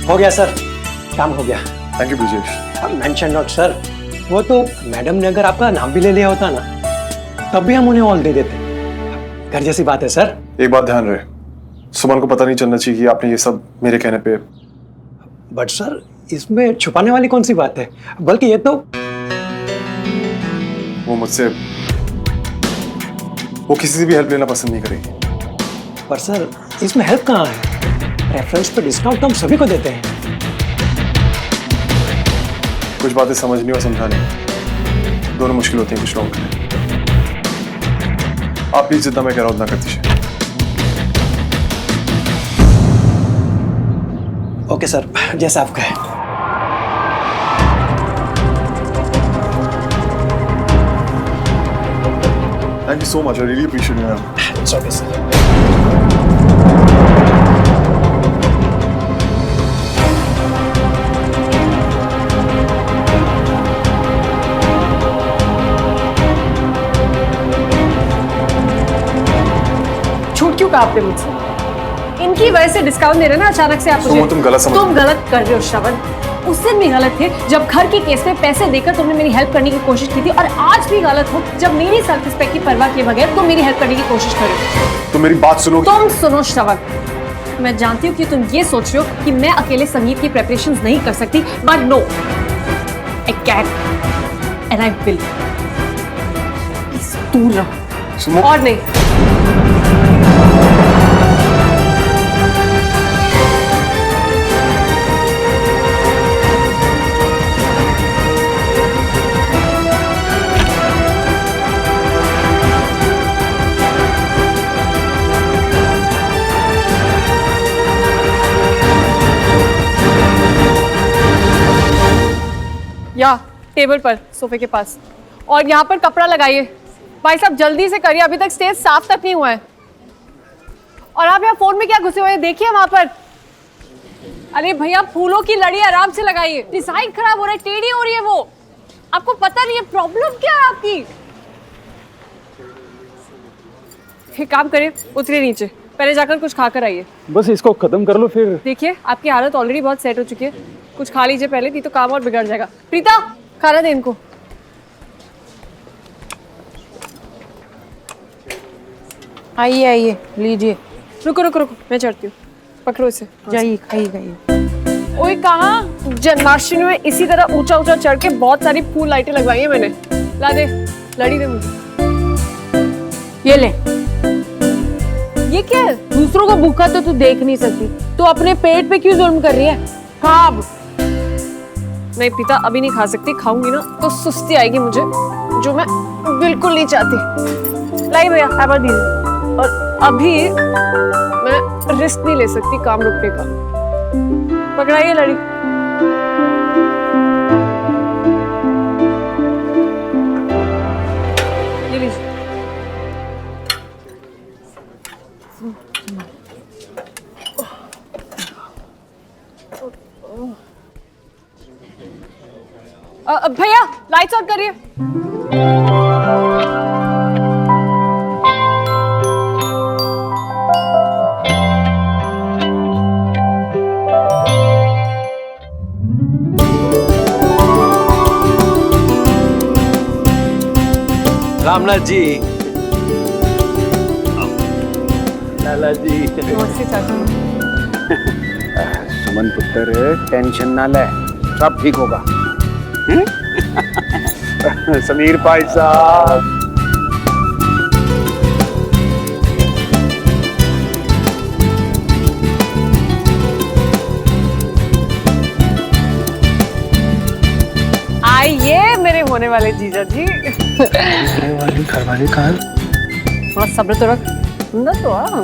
हो गया सर, काम हो गया। Thank you Brijesh. Mention not sir, वो तो मैडम ने अगर आपका नाम भी ले लिया होता ना तब भी हम उन्हें ऑल दे देते। घर जैसी बात है सर। एक बात ध्यान रहे, सुमन को पता नहीं चलना चाहिए कि आपने ये सब मेरे कहने पे। बट सर इसमें छुपाने वाली कौन सी बात है, बल्कि ये तो वो मुझसे वो किसी से भी हेल्प लेना पसंद नहीं करेगी। पर सर इसमें हेल्प कहाँ है? रेफरेंस पे डिस्काउंट तो हम सभी को देते हैं। कुछ बातें समझनी और समझानी दोनों मुश्किल होती हैं कुछ लोगों के लिए। आप प्लीज जितना मैं कह रहा हूं उतना कर दीजिए। ओके सर, जैसा आप कहें। Thank you so much, I really appreciate it. It's okay sir. छूट क्यों कहा आपने मुझसे? इनकी वजह से डिस्काउंट दे रहे ना अचानक से आप मुझे। तुम गलत समझ। तुम गलत कर रहे हो श्रवण। उस दिन भी गलत थे जब घर के केस में पैसे देकर तुमने मेरी हेल्प करने की कोशिश की थी, और आज भी गलत हो जब मेरी सेल्फ रिस्पेक्ट की परवाह किए बगैर तुम मेरी हेल्प करने की कोशिश कर रहे हो। तुम मेरी बात सुनो। तुम सुनो श्रवण, मैं जानती हूँ कि तुम ये सोच रहे हो कि मैं अकेले संगीत की प्रिपरेशंस नहीं कर सकती, but no, I can and I will. दूर रहो और नहीं। या टेबल पर सोफे के पास, और यहाँ पर कपड़ा लगाइए। भाई साहब जल्दी से करिए, अभी तक स्टेज साफ तक नहीं हुआ है। और आप यहाँ फोन में क्या घुसे हुए हैं, देखिए वहां पर। अरे भैया फूलों की लड़ी आराम से लगाइए, डिजाइन खराब हो रहा है, टेढ़ी हो रही है वो। आपको पता नहीं है प्रॉब्लम क्या है आपकी। एक काम करिए, उतरिए नीचे, पहले जाकर कुछ खाकर आइए। बस इसको खत्म कर लो फिर। देखिए आपकी हालत ऑलरेडी बहुत सेट हो चुकी है, कुछ खा लीजिए पहले, नहीं तो काम और बिगड़ जाएगा। प्रीता खाना दे इनको। आइए आइए लीजिए। रुको रुको रुको, मैं चढ़ती हूँ, पकड़ो इसे। जाइए खाइए खाइए। ओए कहाँ, जन्माष्टमी में इसी तरह ऊंचा ऊंचा चढ़ के बहुत सारी फूल लाइटें लगवाई है मैंने। ला दे, लड़ी दे मुझे। ये ले। ये क्या है? दूसरों को भूखा तो तू देख नहीं सकती, तो अपने पेट पे क्यों जुल्म कर रही है? खा अब। नहीं पिता, अभी नहीं खा सकती, खाऊंगी ना तो सुस्ती आएगी मुझे, जो मैं बिल्कुल नहीं चाहती। लाई भैया एवर दीजिए। और अभी मैं रिस्क नहीं ले सकती काम रुकने का। पकड़ाइए लड़ी। ये लीजिए। भैया लाइट्स ऑन करिए। रामनाथ जी, लाला जी। नमस्ते चाचा। सुमन पुत्र टेंशन ना ले, सब ठीक होगा। समीर भाई साहब, आइए मेरे होने वाले जीजा जी। घरवाली कहाँ? थोड़ा सब्र तो रख, सुंदर तो आ।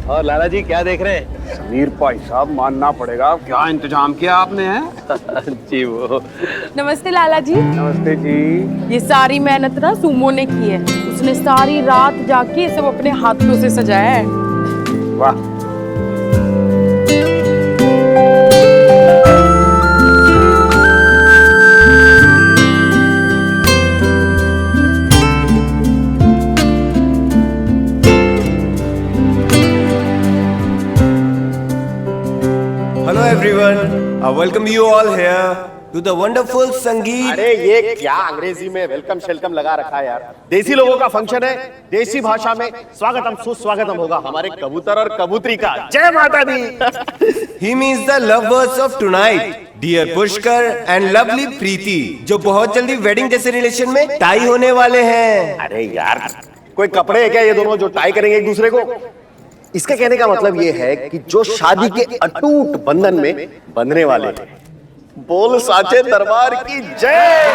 और लाला जी क्या देख रहे हैं? मीर भाई साहब मानना पड़ेगा, क्या इंतजाम किया आपने है? जी वो नमस्ते लाला जी। नमस्ते जी। ये सारी मेहनत ना सुमो ने की है। उसने सारी रात जाके ये सब अपने हाथों से सजाया है। वाह। Hello everyone, I welcome you all here to the wonderful संगीत। अरे ये क्या अंग्रेजी में वेलकम शेलकम लगा रखा है यार। देसी लोगों का फंक्शन है, देसी भाषा में स्वागतम सुस्वागतम होगा हमारे कबूतर और कबूतरी का। जय माता दी। He means the lovers of tonight, dear Pushkar and lovely प्रीति, जो बहुत जल्दी वेडिंग जैसे रिलेशन में टाई होने वाले हैं। अरे यार कोई कपड़े है क्या ये दोनों जो टाई करेंगे एक दूसरे को? इसके कहने का मतलब ये है कि जो शादी के अटूट बंधन में बंधने वाले हैं। बोल साचे दरबार की जय।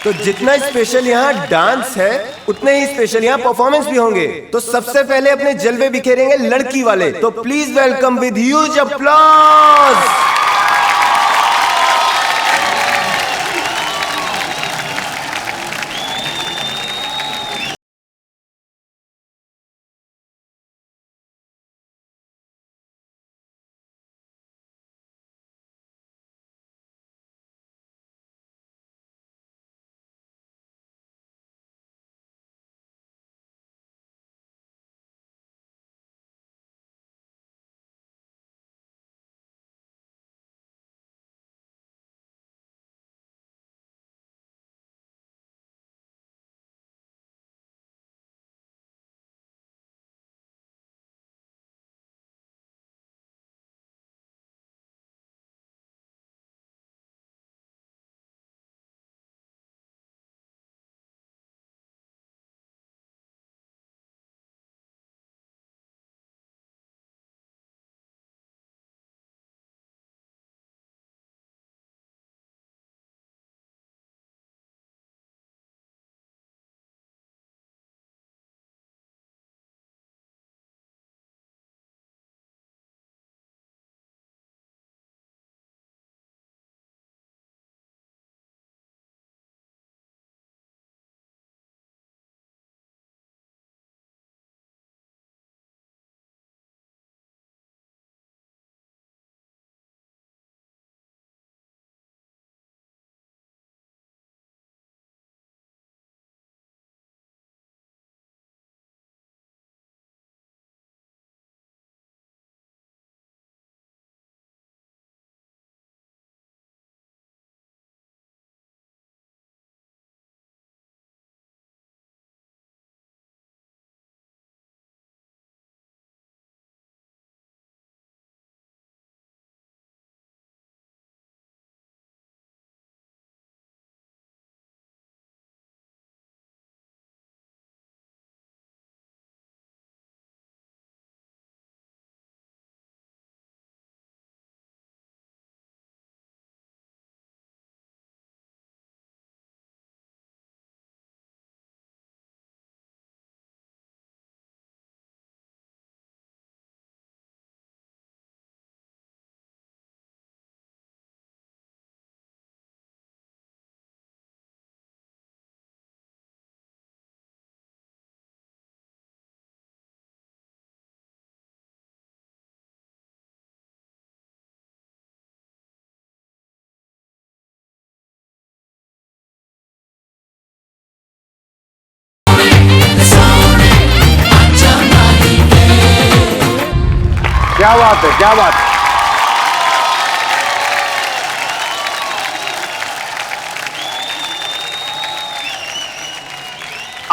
तो जितना स्पेशल यहाँ डांस है उतने ही स्पेशल यहाँ परफॉर्मेंस भी होंगे। तो सबसे पहले अपने जलवे बिखेरेंगे लड़की वाले। तो please welcome with huge applause. क्या बात है, क्या बात है।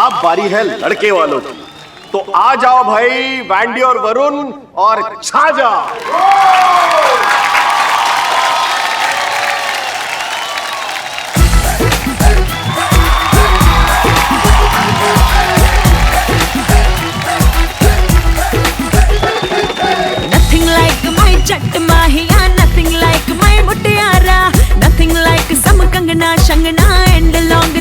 अब बारी है लड़के वालों की, तो आ जाओ भाई वैंडी और वरुण और छा जाओ। जट माहिया nothing like my मुटियारा nothing like some Kangana शंगना and long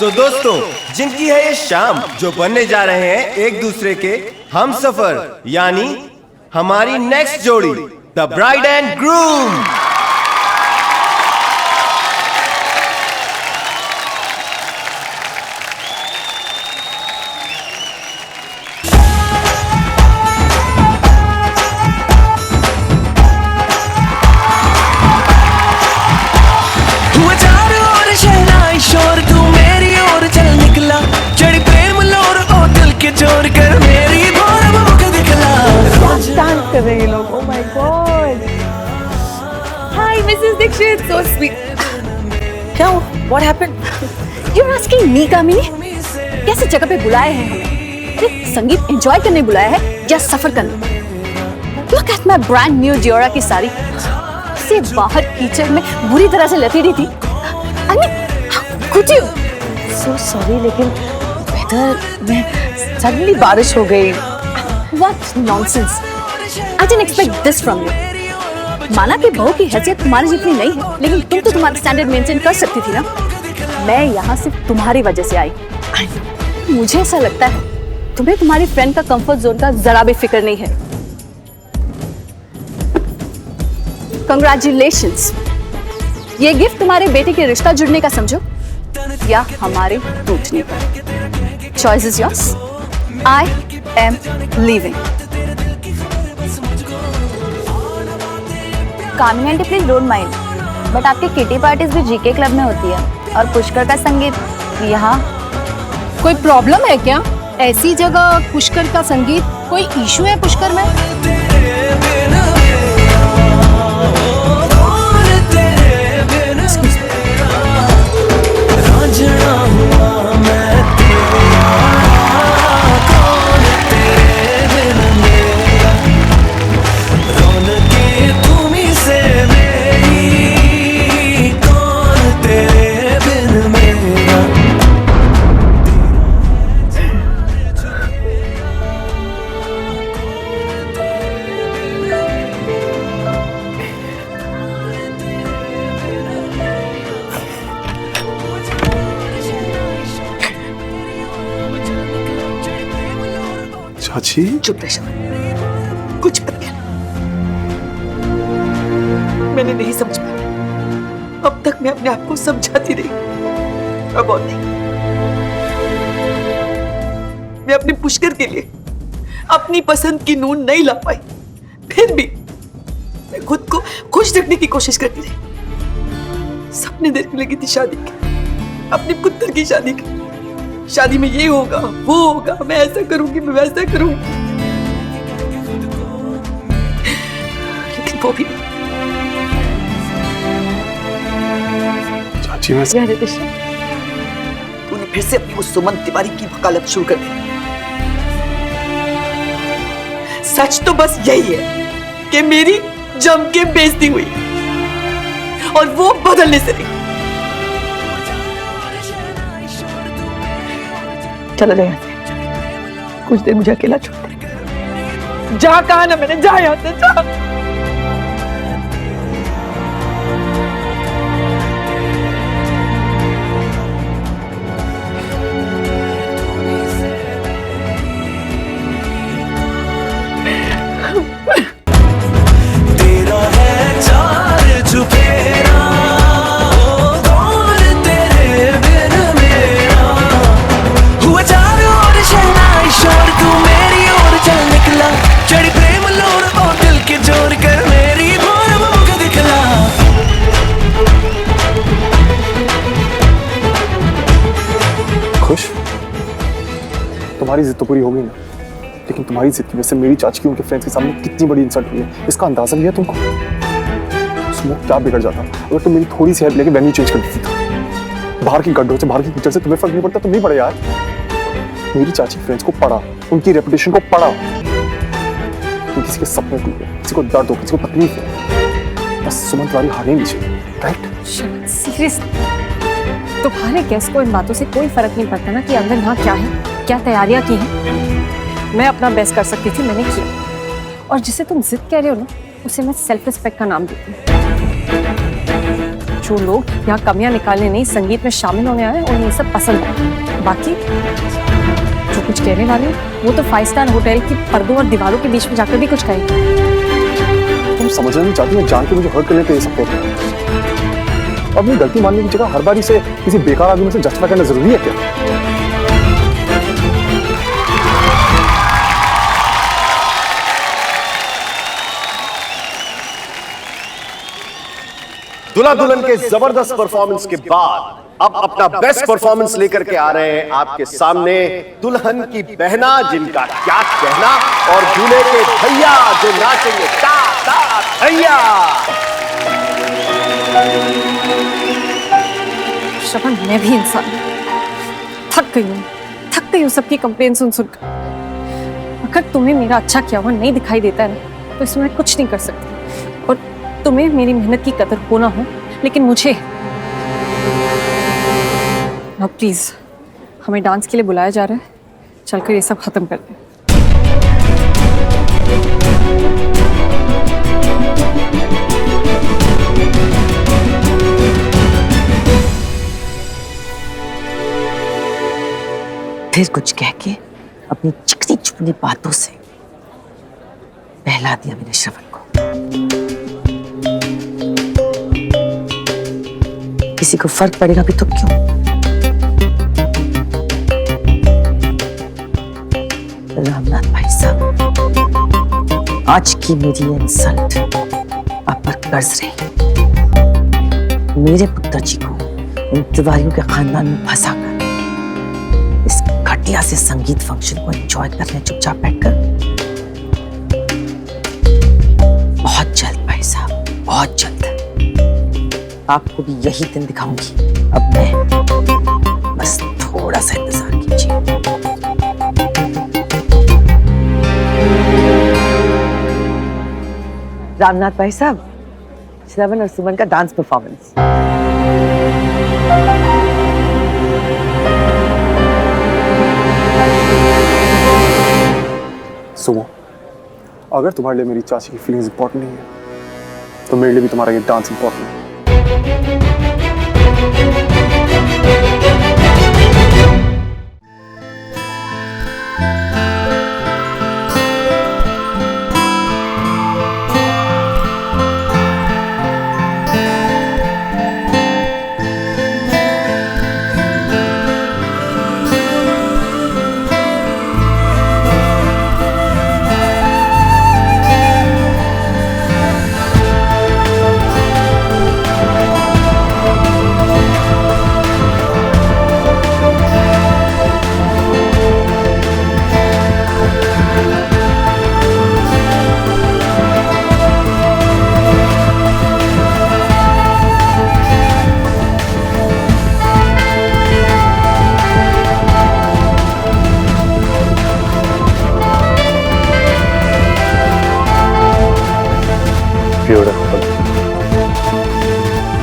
तो दोस्तों, जिनकी है ये शाम, जो बनने जा रहे हैं एक दूसरे के हम सफर, यानी हमारी नेक्स्ट जोड़ी, द ब्राइड एंड ग्रूम। शोर तू मेरी ओर चल निकला, चढ़ी प्रेम लोर ओ दिल के जोर कर मेरी भोर मुख दिखला। डांस कर रहे हैं ये लोग। Oh my god. Hi Mrs Dikshit, so sweet. क्या what happened? You are asking me Kamini, कैसे जगह पे बुलाए हैं हमें? अरे संगीत एंजॉय करने बुलाया है या सफर करने? Look at my brand new डियोरा की साड़ी, से बाहर कीचड़ में बुरी तरह से लतीड़ी थी। आई मीन कुछ सो सॉरी, लेकिन वेदर में सडनली बारिश हो गई। What nonsense, I didn't expect this from you. माना कि बहू की हैसियत तुम्हारी जितनी नहीं है, लेकिन तुम तो तुम्हारा स्टैंडर्ड मेंटेन कर सकती थी ना। मैं यहाँ सिर्फ तुम्हारी वजह से आई। मुझे ऐसा लगता है तुम्हें तुम्हारी फ्रेंड का कंफर्ट जोन का जरा भी फिक्र नहीं है। कंग्रेचुलेशंस, ये गिफ्ट तुम्हारे बेटे के रिश्ता जुड़ने का समझो या हमारे टूटने का। Choice is yours. I am leaving. Kamini aunty please don't mind, but आपकी किटी पार्टीज भी जीके क्लब में होती है और पुष्कर का संगीत यहाँ। कोई प्रॉब्लम है क्या? ऐसी जगह पुष्कर का संगीत, कोई इशू है पुष्कर में? चाची, चुप रह शर्मा, कुछ मत कहना। मैंने नहीं समझ पाया, अब तक मैं अपने आप को समझाती रही, अब और नहीं। मैं अपने पुष्कर के लिए अपनी पसंद की नून नहीं ला पाई, फिर भी मैं खुद को खुश रखने की कोशिश करती रही। सपने देखने लगी थी शादी के, अपने पुत्र की शादी की। शादी में ये होगा, वो होगा, मैं ऐसा करूंगी, मैं वैसा करूंगी, लेकिन वो भी चाची मैं तूने फिर से अपनी उस सुमन तिवारी की वकालत शुरू कर दी। सच तो बस यही है कि मेरी जम के बेइज्जती हुई और वो बदलने से नहीं। चला जा यहाँ से, कुछ देर मुझे अकेला छोड़ दे। जा, कहा ना मैंने, जा यहाँ से, जा। तेरा है चार चुफेरा, कौन तेरे बिन मेरा। हुआ चारों ओर शहनाई शोर, तू मेरी ओर चल निकला, चढ़ी प्रेम लोर ओ दिल के जोर कर मेरी भोर मुख दिखला। खुश? तुम्हारी जिद तो पूरी हो गई ना, लेकिन तुम्हारी जिद की वजह से मेरी चाची की उनके फ्रेंड्स के सामने कितनी बड़ी इंसल्ट हुई है, इसका अंदाजा नहीं है तुमको? स्मोक क्या बिगड़ जाता अगर तुम मेरी थोड़ी सी हेल्प लेके वेन्यू चेंज कर देती था। बाहर की गड्ढों से, बाहर की कीचड़ से तुम्हें फर्क नहीं पड़ता तो नहीं पड़े यार। मेरी चाची के फ्रेंड्स को पढ़ा, उनकी रेपुटेशन को पढ़ा। किसी के सपने टूटे, किसी को दर्द हो, किसी को तकलीफ हो, बस सुमन तुम्हारी हारने नहीं चाहिए, राइट? सीरियस, तुम्हारे गेस्ट को इन बातों से कोई फर्क नहीं पड़ता ना कि अंदर यहाँ क्या है, क्या तैयारियां की हैं। मैं अपना बेस्ट कर सकती थी, मैंने किया। और जिसे तुम जिद कह रहे हो ना, उसे मैं सेल्फ रिस्पेक्ट का नाम देती हूँ। जो लोग यहाँ कमियां निकालने नहीं संगीत में शामिल होने आए उन्हें ये सब पसंद है। बाकी जो कुछ कहने वाले वो तो 5 स्टार होटल की पर्दों और दीवारों के बीच में जाकर भी कुछ कहेंगे। तुम समझना नहीं चाहती हो, जान के मुझे हर्ट करने के लिए सब कहते हैं। अपनी गलती मानने की जगह हर बार इसे किसी बेकार आदमी से जस्टिफाई करना जरूरी है क्या? दुल्हा दुल्हन के जबरदस्त परफॉर्मेंस के बाद अब अपना बेस्ट परफॉर्मेंस लेकर के आ रहे हैं आपके सामने दुल्हन की बहना, जिनका क्या कहना, और दूल्हे के भैया जो नाचेंगे ता ता भैया। श्रवण, मैं भी इंसान थक गई हूँ सबकी कंप्लेन सुन सुनकर। अगर तुम्हें मेरा अच्छा किया हुआ नहीं दिखाई देता है ना तो इसमें मैं कुछ नहीं कर सकती। और तुम्हें मेरी मेहनत की कदर हो ना हो, लेकिन मुझे ना, प्लीज, हमें डांस के लिए बुलाया जा रहा है, चलकर ये सब खत्म कर दें। फिर कुछ कह के अपनी चिकनी चुपनी बातों से बहला दिया मैंने श्रवण को। किसी को फर्क पड़ेगा भी तो क्यों? रामनाथ भाई साहब, आज की मेरी इंसल्ट आप पर कर्ज रही। मेरे पुत्र जी को इन तिवारियों के खानदान में फंसाकर इस घटिया से संगीत फंक्शन को एंजॉय करने चुपचाप बैठकर, बहुत जल्द भाई साहब, बहुत जल्द आपको भी यही दिन दिखाऊंगी। अब मैं बस थोड़ा सा इंतजार कीजिए। रामनाथ भाई साहब, श्रवण और सुमन का डांस परफॉर्मेंस। सुमो, अगर तुम्हारे लिए मेरी चाची की फीलिंग्स इंपॉर्टेंट नहीं है तो मेरे लिए भी तुम्हारा ये डांस इंपॉर्टेंट है।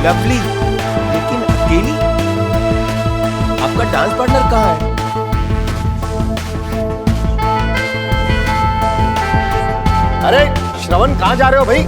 लवली, लेकिन अकेली? आपका डांस पार्टनर कहाँ है? अरे श्रवण, कहां जा रहे हो भाई?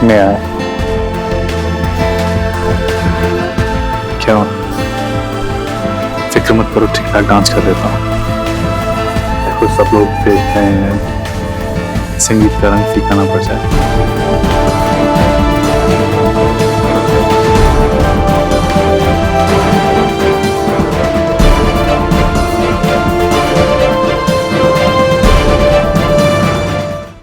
मैं आया। क्यों? फिक्र मत करो, ठीक ठाक डांस कर देता हूँ। देखो सब लोग देख रहे हैं, संगीत का रंग फीका ना पड़ जाए।